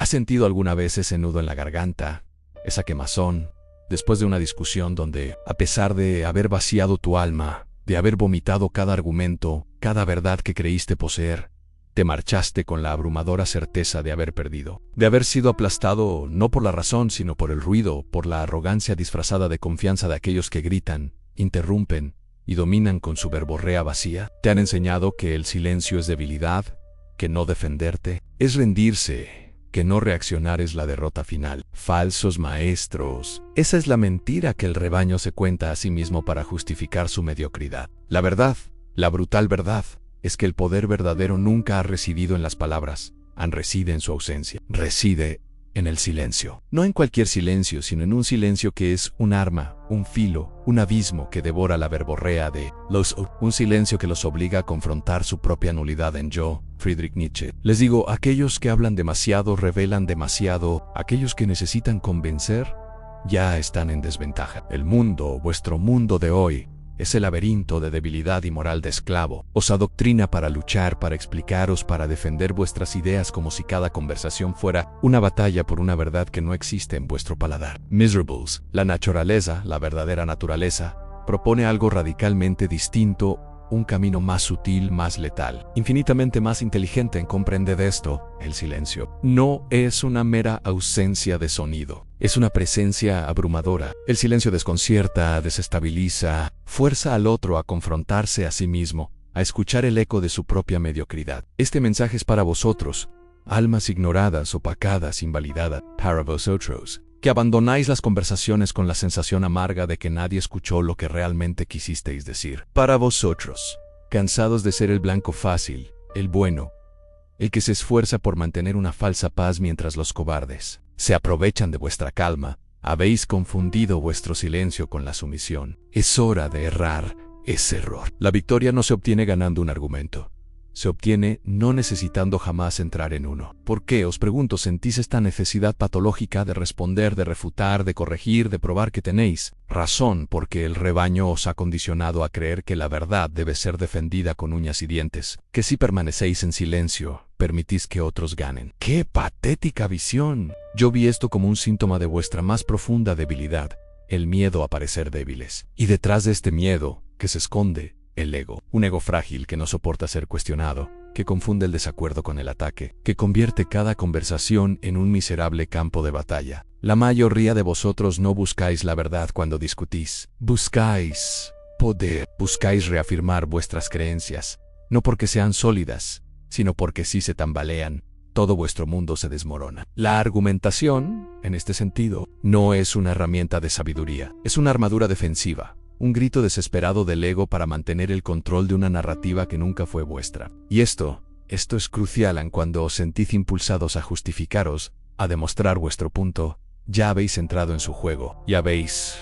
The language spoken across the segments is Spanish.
¿Has sentido alguna vez ese nudo en la garganta, esa quemazón, después de una discusión donde, a pesar de haber vaciado tu alma, de haber vomitado cada argumento, cada verdad que creíste poseer, te marchaste con la abrumadora certeza de haber perdido, de haber sido aplastado no por la razón, sino por el ruido, por la arrogancia disfrazada de confianza de aquellos que gritan, interrumpen y dominan con su verborrea vacía? Te han enseñado que el silencio es debilidad, que no defenderte es rendirse, que no reaccionar es la derrota final. Falsos maestros. Esa es la mentira que el rebaño se cuenta a sí mismo para justificar su mediocridad. La verdad, la brutal verdad, es que el poder verdadero nunca ha residido en las palabras, reside en su ausencia. Reside en el silencio. No en cualquier silencio, sino en un silencio que es un arma, un filo, un abismo que devora la verborrea de los. Un silencio que los obliga a confrontar su propia nulidad en yo, Friedrich Nietzsche. Les digo, aquellos que hablan demasiado, revelan demasiado, aquellos que necesitan convencer, ya están en desventaja. El mundo, vuestro mundo de hoy, es el laberinto de debilidad y moral de esclavo. Os adoctrina para luchar, para explicaros, para defender vuestras ideas como si cada conversación fuera una batalla por una verdad que no existe en vuestro paladar. Miserables. La naturaleza, la verdadera naturaleza, propone algo radicalmente distinto, un camino más sutil, más letal, infinitamente más inteligente en comprender esto. El silencio no es una mera ausencia de sonido, es una presencia abrumadora. El silencio desconcierta, desestabiliza, fuerza al otro a confrontarse a sí mismo, a escuchar el eco de su propia mediocridad. Este mensaje es para vosotros, almas ignoradas, opacadas, invalidadas, para vosotros, que abandonáis las conversaciones con la sensación amarga de que nadie escuchó lo que realmente quisisteis decir. Para vosotros, cansados de ser el blanco fácil, el bueno, el que se esfuerza por mantener una falsa paz mientras los cobardes se aprovechan de vuestra calma, habéis confundido vuestro silencio con la sumisión. Es hora de errar, es error. La victoria no se obtiene ganando un argumento. Se obtiene no necesitando jamás entrar en uno. ¿Por qué, os pregunto, sentís esta necesidad patológica de responder, de refutar, de corregir, de probar que tenéis razón? Porque el rebaño os ha condicionado a creer que la verdad debe ser defendida con uñas y dientes, que si permanecéis en silencio, permitís que otros ganen. ¡Qué patética visión! Yo vi esto como un síntoma de vuestra más profunda debilidad, el miedo a parecer débiles. Y detrás de este miedo, que se esconde, el ego, un ego frágil que no soporta ser cuestionado, que confunde el desacuerdo con el ataque, que convierte cada conversación en un miserable campo de batalla. La mayoría de vosotros no buscáis la verdad cuando discutís. Buscáis poder, buscáis reafirmar vuestras creencias, no porque sean sólidas, sino porque si se tambalean, todo vuestro mundo se desmorona. La argumentación, en este sentido, no es una herramienta de sabiduría, es una armadura defensiva. Un grito desesperado del ego para mantener el control de una narrativa que nunca fue vuestra. Y esto es crucial en cuando os sentís impulsados a justificaros, a demostrar vuestro punto. Ya habéis entrado en su juego y habéis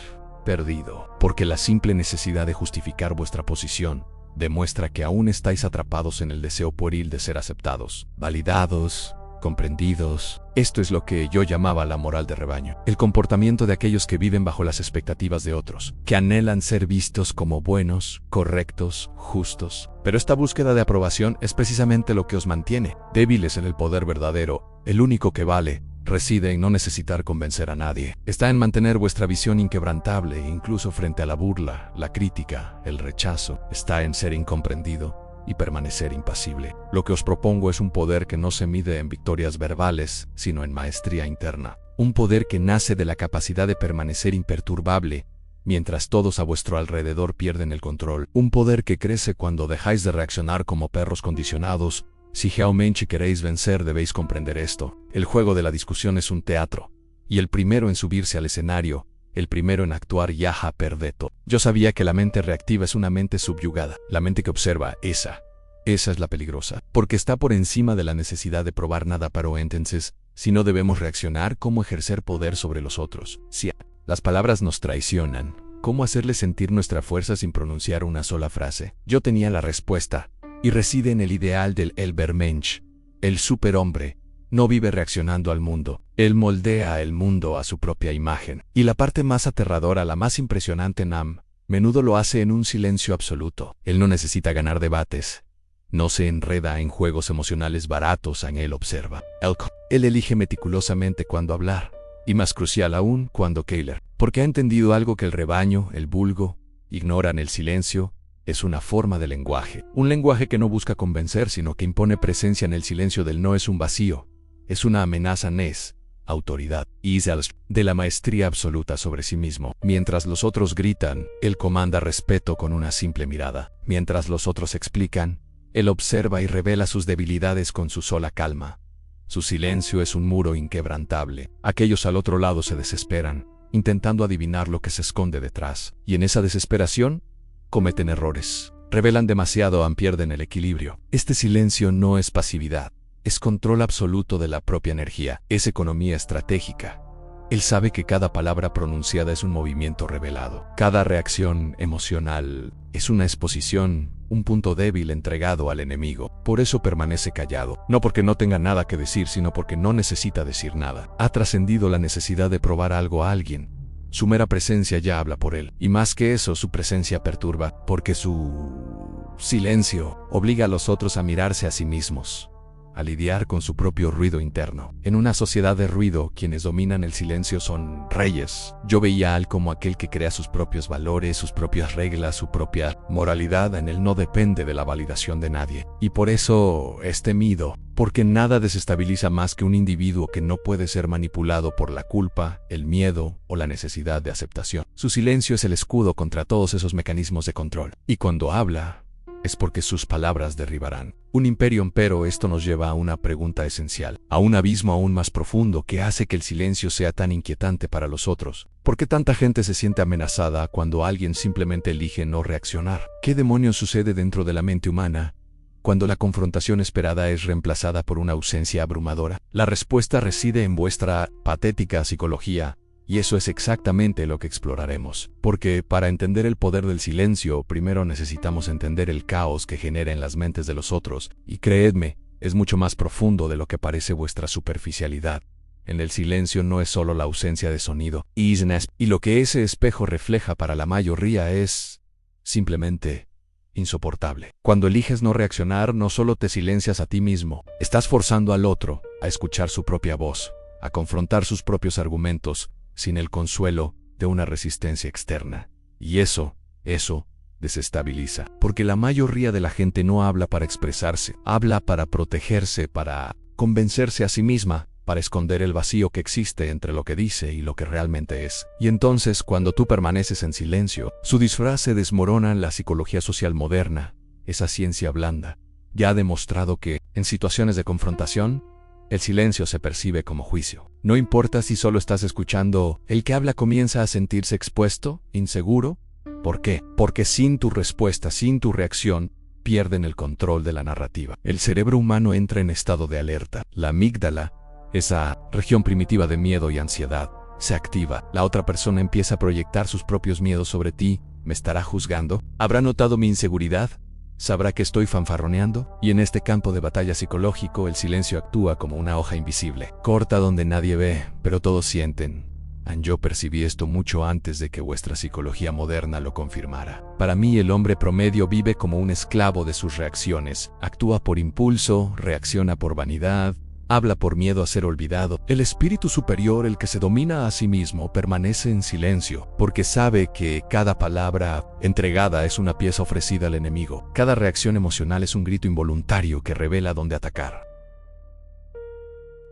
perdido. Porque la simple necesidad de justificar vuestra posición demuestra que aún estáis atrapados en el deseo pueril de ser aceptados, validados, comprendidos. Esto es lo que yo llamaba la moral de rebaño. El comportamiento de aquellos que viven bajo las expectativas de otros, que anhelan ser vistos como buenos, correctos, justos. Pero esta búsqueda de aprobación es precisamente lo que os mantiene débiles en el poder verdadero. El único que vale reside en no necesitar convencer a nadie. Está en mantener vuestra visión inquebrantable, incluso frente a la burla, la crítica, el rechazo. Está en ser incomprendido y permanecer impasible. Lo que os propongo es un poder que no se mide en victorias verbales, sino en maestría interna. Un poder que nace de la capacidad de permanecer imperturbable, mientras todos a vuestro alrededor pierden el control. Un poder que crece cuando dejáis de reaccionar como perros condicionados. Si realmente queréis vencer, debéis comprender esto. El juego de la discusión es un teatro, y el primero en subirse al escenario, el primero en actuar ya ha perdido. Yo sabía que la mente reactiva es una mente subyugada. La mente que observa, esa es la peligrosa, porque está por encima de la necesidad de probar nada. Pero entonces, si no debemos reaccionar, ¿cómo ejercer poder sobre los otros? Si las palabras nos traicionan, ¿cómo hacerles sentir nuestra fuerza sin pronunciar una sola frase? Yo tenía la respuesta, y reside en el ideal del Elbermensch, el superhombre. No vive reaccionando al mundo. Él moldea el mundo a su propia imagen. Y la parte más aterradora, la más impresionante, menudo lo hace en un silencio absoluto. Él no necesita ganar debates, No se enreda en juegos emocionales baratos, él observa. Él elige meticulosamente cuándo hablar. Y más crucial aún, cuando Keller. Porque ha entendido algo que el rebaño, el vulgo, ignoran. El silencio es una forma de lenguaje. Un lenguaje que no busca convencer, sino que impone presencia. En el silencio del no es un vacío. Es una amenaza. Es autoridad. De la maestría absoluta sobre sí mismo. Mientras los otros gritan, él comanda respeto con una simple mirada. Mientras los otros explican, él observa y revela sus debilidades con su sola calma. Su silencio es un muro inquebrantable. Aquellos al otro lado se desesperan, intentando adivinar lo que se esconde detrás. Y en esa desesperación, cometen errores. Revelan demasiado, pierden el equilibrio. Este silencio no es pasividad. Es control absoluto de la propia energía. Es economía estratégica. Él sabe que cada palabra pronunciada es un movimiento revelado. Cada reacción emocional es una exposición, un punto débil entregado al enemigo. Por eso permanece callado. No porque no tenga nada que decir, sino porque no necesita decir nada. Ha trascendido la necesidad de probar algo a alguien. Su mera presencia ya habla por él. Y más que eso, su presencia perturba, porque su silencio obliga a los otros a mirarse a sí mismos, a lidiar con su propio ruido interno. En una sociedad de ruido, quienes dominan el silencio son reyes. Yo veía a Al como aquel que crea sus propios valores, sus propias reglas, su propia moralidad. En él no depende de la validación de nadie. Y por eso es temido, porque nada desestabiliza más que un individuo que no puede ser manipulado por la culpa, el miedo o la necesidad de aceptación. Su silencio es el escudo contra todos esos mecanismos de control. Y cuando habla, es porque sus palabras derribarán un imperio. Pero esto nos lleva a una pregunta esencial, a un abismo aún más profundo que hace que el silencio sea tan inquietante para los otros. ¿Por qué tanta gente se siente amenazada cuando alguien simplemente elige no reaccionar? ¿Qué demonios sucede dentro de la mente humana cuando la confrontación esperada es reemplazada por una ausencia abrumadora? La respuesta reside en vuestra patética psicología. Y eso es exactamente lo que exploraremos. Porque para entender el poder del silencio, primero necesitamos entender el caos que genera en las mentes de los otros. Y creedme, es mucho más profundo de lo que parece vuestra superficialidad. En el silencio no es solo la ausencia de sonido. Y lo que ese espejo refleja para la mayoría es simplemente insoportable. Cuando eliges no reaccionar, no solo te silencias a ti mismo, estás forzando al otro a escuchar su propia voz, a confrontar sus propios argumentos, sin el consuelo de una resistencia externa. Y eso desestabiliza. Porque la mayoría de la gente no habla para expresarse, habla para protegerse, para convencerse a sí misma, para esconder el vacío que existe entre lo que dice y lo que realmente es. Y entonces, cuando tú permaneces en silencio, su disfraz se desmorona. La psicología social moderna, esa ciencia blanda, ya ha demostrado que, en situaciones de confrontación, el silencio se percibe como juicio. No importa si solo estás escuchando, el que habla comienza a sentirse expuesto, inseguro. ¿Por qué? Porque sin tu respuesta, sin tu reacción, pierden el control de la narrativa. El cerebro humano entra en estado de alerta. La amígdala, esa región primitiva de miedo y ansiedad, se activa. La otra persona empieza a proyectar sus propios miedos sobre ti. ¿Me estará juzgando? ¿Habrá notado mi inseguridad? ¿Sabrá que estoy fanfarroneando? Y en este campo de batalla psicológico, el silencio actúa como una hoja invisible. Corta donde nadie ve, pero todos sienten. Yo percibí esto mucho antes de que vuestra psicología moderna lo confirmara. Para mí, el hombre promedio vive como un esclavo de sus reacciones. Actúa por impulso, reacciona por vanidad, habla por miedo a ser olvidado. El espíritu superior, el que se domina a sí mismo, permanece en silencio, porque sabe que cada palabra entregada es una pieza ofrecida al enemigo. Cada reacción emocional es un grito involuntario que revela dónde atacar.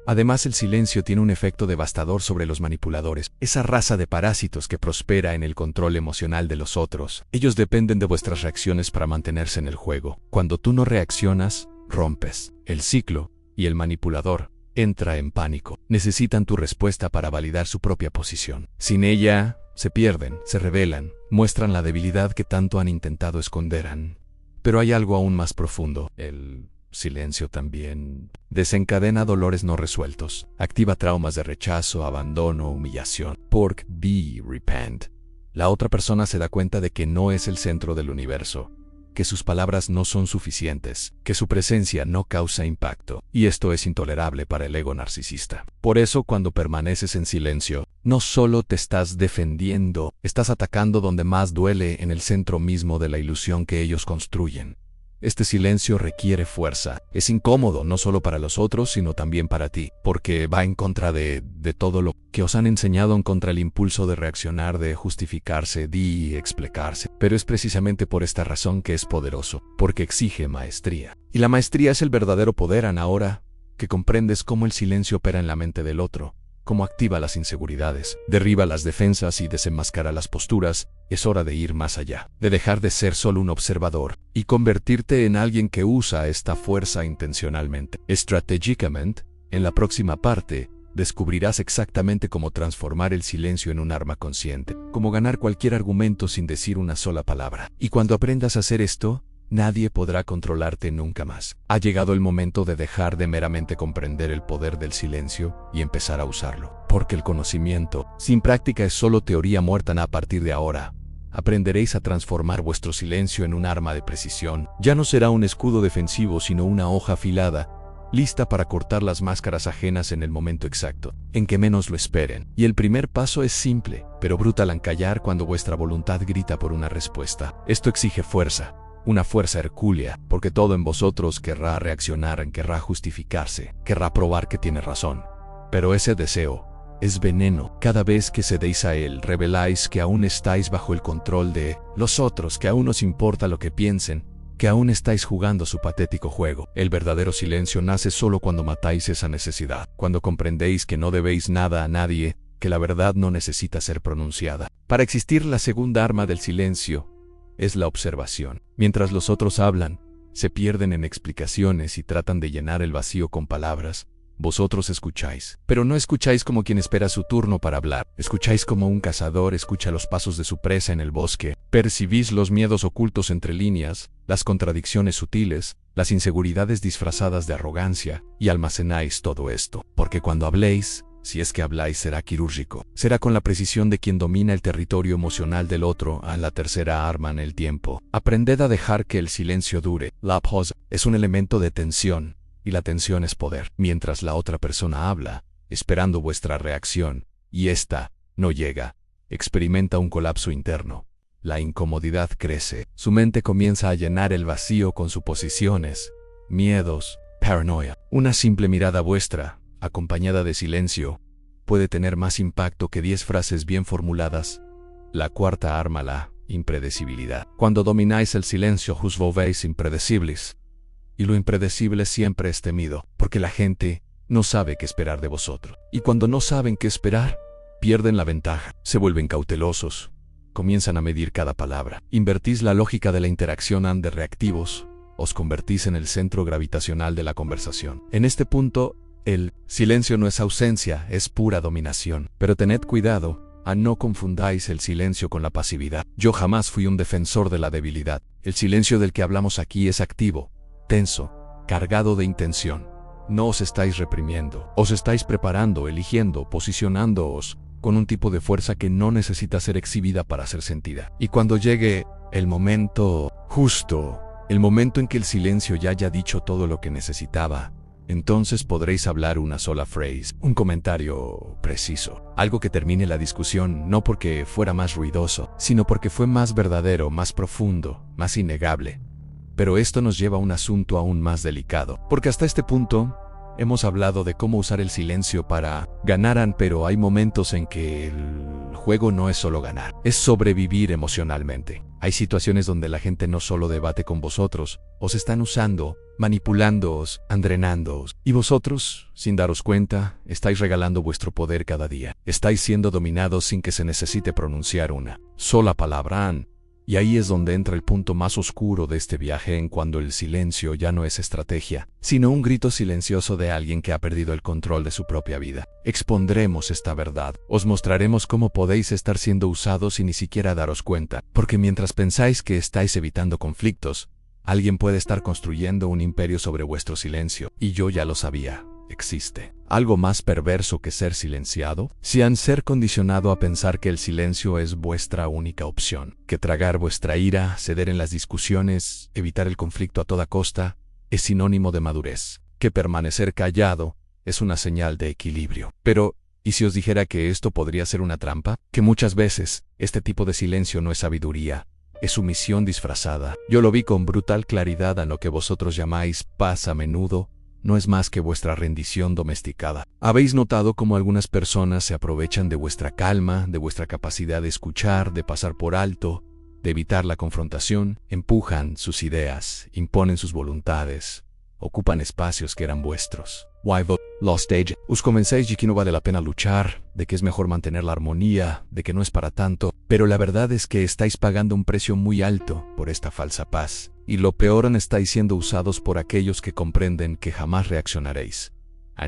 Además, el silencio tiene un efecto devastador sobre los manipuladores, esa raza de parásitos que prospera en el control emocional de los otros. Ellos dependen de vuestras reacciones para mantenerse en el juego. Cuando tú no reaccionas, rompes el ciclo, y el manipulador entra en pánico. Necesitan tu respuesta para validar su propia posición. Sin ella, se pierden, se rebelan, muestran la debilidad que tanto han intentado esconder. Pero hay algo aún más profundo. El silencio también desencadena dolores no resueltos, activa traumas de rechazo, abandono, humillación. Repent. La otra persona se da cuenta de que no es el centro del universo, que sus palabras no son suficientes, que su presencia no causa impacto. Y esto es intolerable para el ego narcisista. Por eso, cuando permaneces en silencio, no solo te estás defendiendo, estás atacando donde más duele, en el centro mismo de la ilusión que ellos construyen. Este silencio requiere fuerza. Es incómodo no solo para los otros, sino también para ti, porque va en contra de todo lo que os han enseñado, en contra del impulso de reaccionar, de justificarse, de explicarse. Pero es precisamente por esta razón que es poderoso, porque exige maestría. Y la maestría es el verdadero poder, ahora que comprendes cómo el silencio opera en la mente del otro, cómo activa las inseguridades, derriba las defensas y desenmascara las posturas. Es hora de ir más allá, de dejar de ser solo un observador y convertirte en alguien que usa esta fuerza intencionalmente. Estratégicamente, en la próxima parte, descubrirás exactamente cómo transformar el silencio en un arma consciente, cómo ganar cualquier argumento sin decir una sola palabra. Y cuando aprendas a hacer esto, nadie podrá controlarte nunca más. Ha llegado el momento de dejar de meramente comprender el poder del silencio y empezar a usarlo. Porque el conocimiento, sin práctica, es solo teoría muerta. A partir de ahora, aprenderéis a transformar vuestro silencio en un arma de precisión. Ya no será un escudo defensivo, sino una hoja afilada, lista para cortar las máscaras ajenas en el momento exacto, en que menos lo esperen. Y el primer paso es simple, pero brutal: en callar cuando vuestra voluntad grita por una respuesta. Esto exige fuerza. Una fuerza hercúlea, porque todo en vosotros querrá reaccionar, querrá justificarse, querrá probar que tiene razón. Pero ese deseo es veneno. Cada vez que cedéis a él, reveláis que aún estáis bajo el control de los otros, que aún os importa lo que piensen, que aún estáis jugando su patético juego. El verdadero silencio nace solo cuando matáis esa necesidad, cuando comprendéis que no debéis nada a nadie, que la verdad no necesita ser pronunciada. Para existir, la segunda arma del silencio es la observación. Mientras los otros hablan, se pierden en explicaciones y tratan de llenar el vacío con palabras, vosotros escucháis. Pero no escucháis como quien espera su turno para hablar. Escucháis como un cazador escucha los pasos de su presa en el bosque. Percibís los miedos ocultos entre líneas, las contradicciones sutiles, las inseguridades disfrazadas de arrogancia, y almacenáis todo esto. Porque cuando habléis, si es que habláis, será quirúrgico. Será con la precisión de quien domina el territorio emocional del otro. A la tercera arma en el tiempo. Aprended a dejar que el silencio dure. La pausa es un elemento de tensión, y la tensión es poder. Mientras la otra persona habla, esperando vuestra reacción, y ésta no llega, experimenta un colapso interno. La incomodidad crece. Su mente comienza a llenar el vacío con suposiciones, miedos, paranoia. Una simple mirada vuestra, acompañada de silencio, puede tener más impacto que 10 frases bien formuladas. La cuarta arma, la impredecibilidad. Cuando domináis el silencio, os volvéis impredecibles. Y lo impredecible siempre es temido, porque la gente no sabe qué esperar de vosotros. Y cuando no saben qué esperar, pierden la ventaja. Se vuelven cautelosos. Comienzan a medir cada palabra. Invertís la lógica de la interacción de reactivos. Os convertís en el centro gravitacional de la conversación. En este punto, el silencio no es ausencia, es pura dominación. Pero tened cuidado, no confundáis el silencio con la pasividad. Yo jamás fui un defensor de la debilidad. El silencio del que hablamos aquí es activo, tenso, cargado de intención. No os estáis reprimiendo, os estáis preparando, eligiendo, posicionándoos con un tipo de fuerza que no necesita ser exhibida para ser sentida. Y cuando llegue el momento justo, el momento en que el silencio ya haya dicho todo lo que necesitaba, entonces podréis hablar una sola frase, un comentario preciso, algo que termine la discusión, no porque fuera más ruidoso, sino porque fue más verdadero, más profundo, más innegable. Pero esto nos lleva a un asunto aún más delicado, porque hasta este punto hemos hablado de cómo usar el silencio para ganar, pero hay momentos en que el juego no es solo ganar, es sobrevivir emocionalmente. Hay situaciones donde la gente no solo debate con vosotros, os están usando, manipulándoos, drenándoos, y vosotros, sin daros cuenta, estáis regalando vuestro poder cada día. Estáis siendo dominados sin que se necesite pronunciar una sola palabra. Y ahí es donde entra el punto más oscuro de este viaje, en cuando el silencio ya no es estrategia, sino un grito silencioso de alguien que ha perdido el control de su propia vida. Expondremos esta verdad, os mostraremos cómo podéis estar siendo usados y ni siquiera daros cuenta, porque mientras pensáis que estáis evitando conflictos, alguien puede estar construyendo un imperio sobre vuestro silencio, y yo ya lo sabía. ¿Existe algo más perverso que ser silenciado? Si han ser condicionado a pensar que el silencio es vuestra única opción, que tragar vuestra ira, ceder en las discusiones, evitar el conflicto a toda costa, es sinónimo de madurez, que permanecer callado es una señal de equilibrio. Pero, ¿y si os dijera que esto podría ser una trampa? Que muchas veces este tipo de silencio no es sabiduría, es sumisión disfrazada. Yo lo vi con brutal claridad en lo que vosotros llamáis paz a menudo. No es más que vuestra rendición domesticada. ¿Habéis notado cómo algunas personas se aprovechan de vuestra calma, de vuestra capacidad de escuchar, de pasar por alto, de evitar la confrontación? Empujan sus ideas, imponen sus voluntades, ocupan espacios que eran vuestros. Why the lost age? Os comenzáis de que no vale la pena luchar, de que es mejor mantener la armonía, de que no es para tanto, pero la verdad es que estáis pagando un precio muy alto por esta falsa paz. Y lo peor, estáis siendo usados por aquellos que comprenden que jamás reaccionaréis.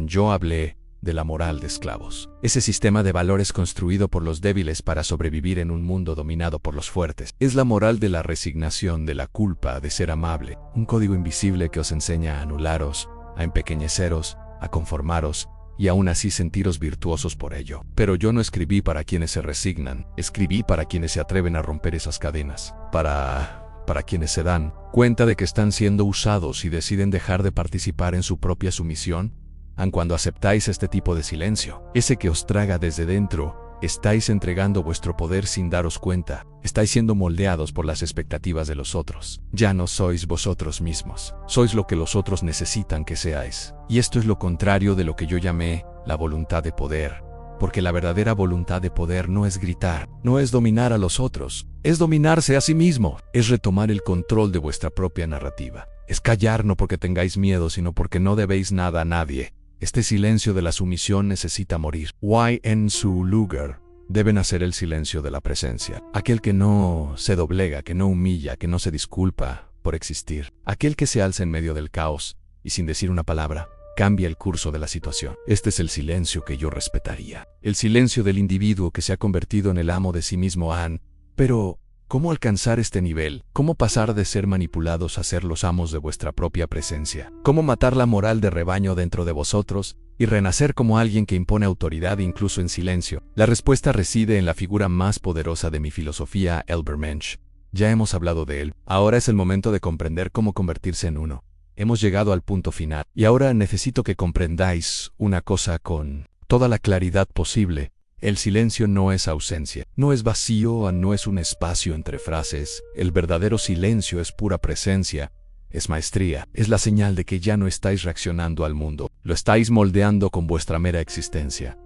Yo hablé de la moral de esclavos. Ese sistema de valores construido por los débiles para sobrevivir en un mundo dominado por los fuertes. Es la moral de la resignación, de la culpa, de ser amable. Un código invisible que os enseña a anularos, a empequeñeceros, a conformaros y aún así sentiros virtuosos por ello. Pero yo no escribí para quienes se resignan, escribí para quienes se atreven a romper esas cadenas. Para quienes se dan cuenta de que están siendo usados y deciden dejar de participar en su propia sumisión, aun cuando aceptáis este tipo de silencio, ese que os traga desde dentro, estáis entregando vuestro poder sin daros cuenta, estáis siendo moldeados por las expectativas de los otros. Ya no sois vosotros mismos, sois lo que los otros necesitan que seáis. Y esto es lo contrario de lo que yo llamé la voluntad de poder. Porque la verdadera voluntad de poder no es gritar, no es dominar a los otros, es dominarse a sí mismo, es retomar el control de vuestra propia narrativa. Es callar no porque tengáis miedo, sino porque no debéis nada a nadie. Este silencio de la sumisión necesita morir. En su lugar deben hacer el silencio de la presencia. Aquel que no se doblega, que no humilla, que no se disculpa por existir. Aquel que se alza en medio del caos y sin decir una palabra, cambia el curso de la situación. Este es el silencio que yo respetaría. El silencio del individuo que se ha convertido en el amo de sí mismo. Pero, ¿cómo alcanzar este nivel? ¿Cómo pasar de ser manipulados a ser los amos de vuestra propia presencia? ¿Cómo matar la moral de rebaño dentro de vosotros y renacer como alguien que impone autoridad incluso en silencio? La respuesta reside en la figura más poderosa de mi filosofía, Elber Mensch. Ya hemos hablado de él. Ahora es el momento de comprender cómo convertirse en uno. Hemos llegado al punto final, y ahora necesito que comprendáis una cosa con toda la claridad posible. El silencio no es ausencia, no es vacío, no es un espacio entre frases. El verdadero silencio es pura presencia, es maestría, es la señal de que ya no estáis reaccionando al mundo, lo estáis moldeando con vuestra mera existencia.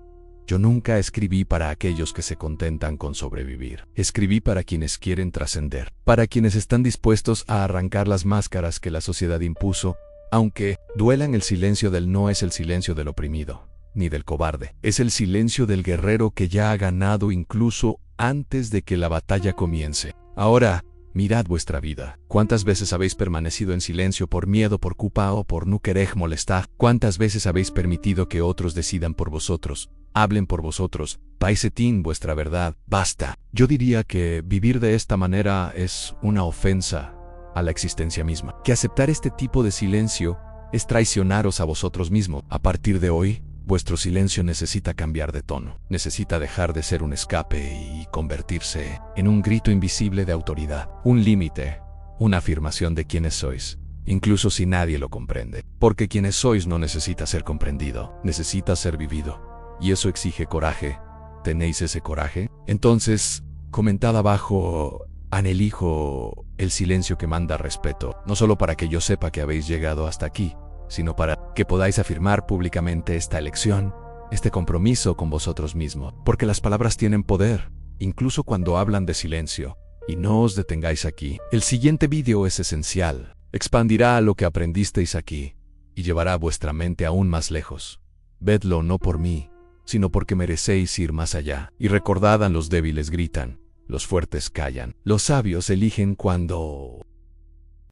Yo nunca escribí para aquellos que se contentan con sobrevivir. Escribí para quienes quieren trascender, para quienes están dispuestos a arrancar las máscaras que la sociedad impuso, aunque duelan. El silencio del no es el silencio del oprimido, ni del cobarde. Es el silencio del guerrero que ya ha ganado incluso antes de que la batalla comience. Ahora, mirad vuestra vida. ¿Cuántas veces habéis permanecido en silencio por miedo, por culpa o por no querer molestar? ¿Cuántas veces habéis permitido que otros decidan por vosotros? Hablen por vosotros, paisetín vuestra verdad, basta. Yo diría que vivir de esta manera es una ofensa a la existencia misma. Que aceptar este tipo de silencio es traicionaros a vosotros mismos. A partir de hoy, vuestro silencio necesita cambiar de tono. Necesita dejar de ser un escape y convertirse en un grito invisible de autoridad. Un límite, una afirmación de quiénes sois, incluso si nadie lo comprende. Porque quienes sois no necesita ser comprendido, necesita ser vivido. Y eso exige coraje. ¿Tenéis ese coraje? Entonces, comentad abajo, elijo el silencio que manda respeto, no solo para que yo sepa que habéis llegado hasta aquí, sino para que podáis afirmar públicamente esta elección, este compromiso con vosotros mismos. Porque las palabras tienen poder, incluso cuando hablan de silencio. Y no os detengáis aquí. El siguiente vídeo es esencial. Expandirá a lo que aprendisteis aquí y llevará vuestra mente aún más lejos. Vedlo no por mí, sino porque merecéis ir más allá. Y recordad, los débiles gritan, los fuertes callan. Los sabios eligen cuando